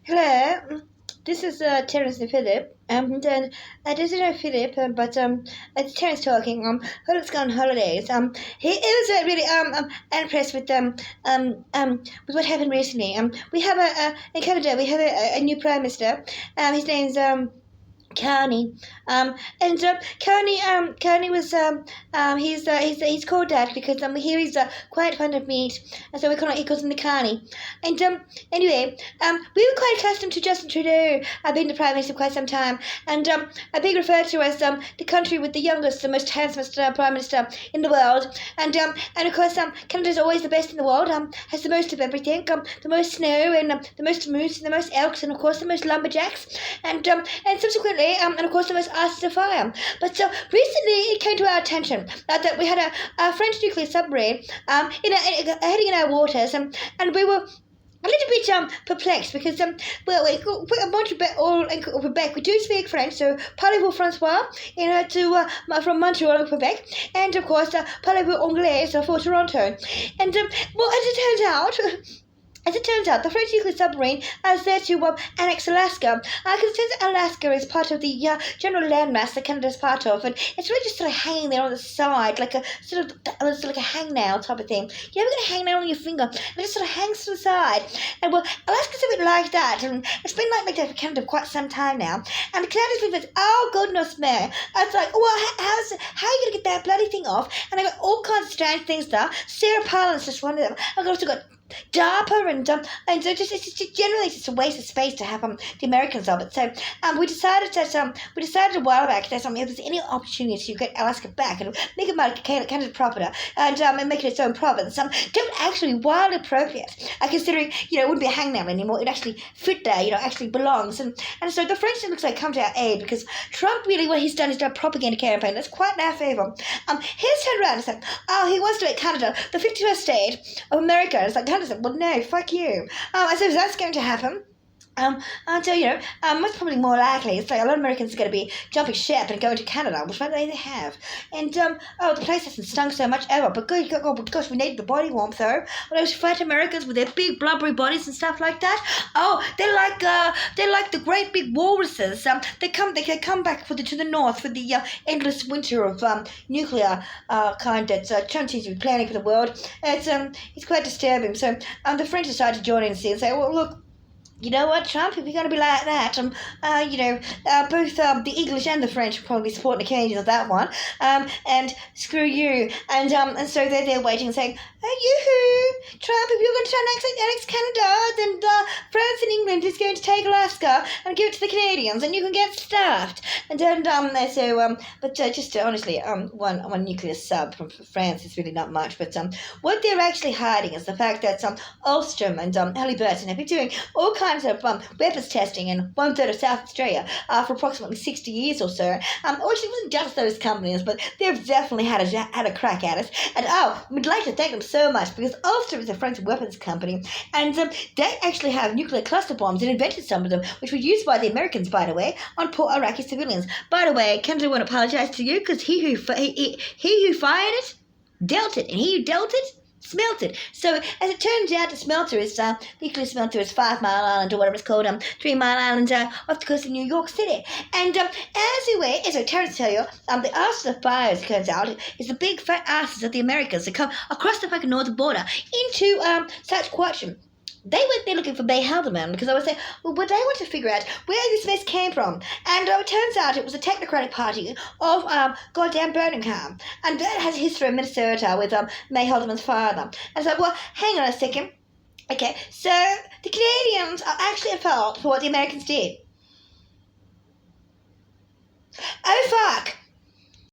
Hello, this is Terrance and Philip. Then I didn't know Philip, but it's Terrance talking. Philip's gone on holidays. He is really impressed with what happened recently. We have in Canada we have a new prime minister. His name's Carney. And Carney was he's called that because here he's quite fond of meat, and so he calls him the Carney. And anyway, we were quite accustomed to Justin Trudeau being the Prime Minister for quite some time, and being referred to as the country with the youngest, the most handsomest Prime Minister in the world. And of course, Canada's always the best in the world. Has the most of everything. The most snow and the most moose and the most elks and of course the most lumberjacks and subsequently and of course the most Arses of fire. But recently it came to our attention that we had a French nuclear submarine heading in our waters, and we were a little bit perplexed because well we Montreal and Quebec we do speak French, so parlez-vous Francois, from Montreal and Quebec, and of course parlez-vous Anglais for Toronto, and well as it turns out, the French nuclear submarine is there to annex Alaska. Because it turns out Alaska is part of the general landmass that Canada is part of, and it's really just sort of hanging there on the side, like a sort of like a hangnail type of thing. You ever got a hangnail on your finger, and it just sort of hangs to the side. And well, Alaska's a bit like that, and it's been like that for Canada for quite some time now. And the Canadians think that, oh goodness me, it's like, well, how are you gonna get that bloody thing off? And I got all kinds of strange things there. Sarah Palin's just one of them. I've also got DARPA and so it's just generally just a waste of space to have the Americans of it. So we decided a while back that if there's any opportunity to get Alaska back and make it like Canada proper and make it its own province, don't actually be wildly appropriate. Considering it wouldn't be a hangnail anymore, it actually fit there, actually belongs. And so the French looks like come to our aid because Trump really what he's done is done a propaganda campaign that's quite in our favour. He's turned around and said, oh, he wants to make Canada the 51st state of America. It's like Canada said, well, no, fuck you. I suppose that's going to happen. So, most probably more likely, it's like a lot of Americans are going to be jumping ship and going to Canada, which they have. And, the place hasn't stunk so much ever, but gosh, we needed the body warmth, though. All those fat Americans with their big blubbery bodies and stuff like that, they're like the great big walruses. They come back to the north for the endless winter of nuclear kind that Trump seems to be planning for the world. It's quite disturbing. So, the French decided to join in and say, well, look, you know what, Trump, if you're going to be like that, both the English and the French will probably be supporting the Canadians of that one, and screw you. And so they're there waiting and saying, oh, yoo-hoo, Trump, if you're going to try and annex Canada, then France and England is going to take Alaska and give it to the Canadians, and you can get stuffed. And honestly, one nuclear sub from France is really not much, but what they're actually hiding is the fact that Ulstrom and Halliburton have been doing all kinds of weapons testing in one-third of South Australia for approximately 60 years or so. Actually, it wasn't just those companies, but they've definitely had a crack at it. And we'd like to thank them so much because Ulster is a French weapons company, and they actually have nuclear cluster bombs and invented some of them, which were used by the Americans, by the way, on poor Iraqi civilians. By the way, Canada won't apologise to you because he who fired it dealt it, and he who dealt it smelt it. So as it turns out, the smelter is nuclear smelter is 5 Mile Island or whatever it's called, 3 Mile Island off the coast of New York City. And as Terrance tell you, the Arses of fire, as it turns out, is the big fat asses of the Americans that come across the fucking northern border into Saskatchewan. They went there looking for Bay Haldeman because I was saying, well, they want to figure out where this mess came from. And it turns out it was a technocratic party of goddamn Birmingham. And that has a history in Minnesota with May Haldeman's father. And so, well, hang on a second. Okay, so the Canadians are actually at fault for what the Americans did. Oh, fuck!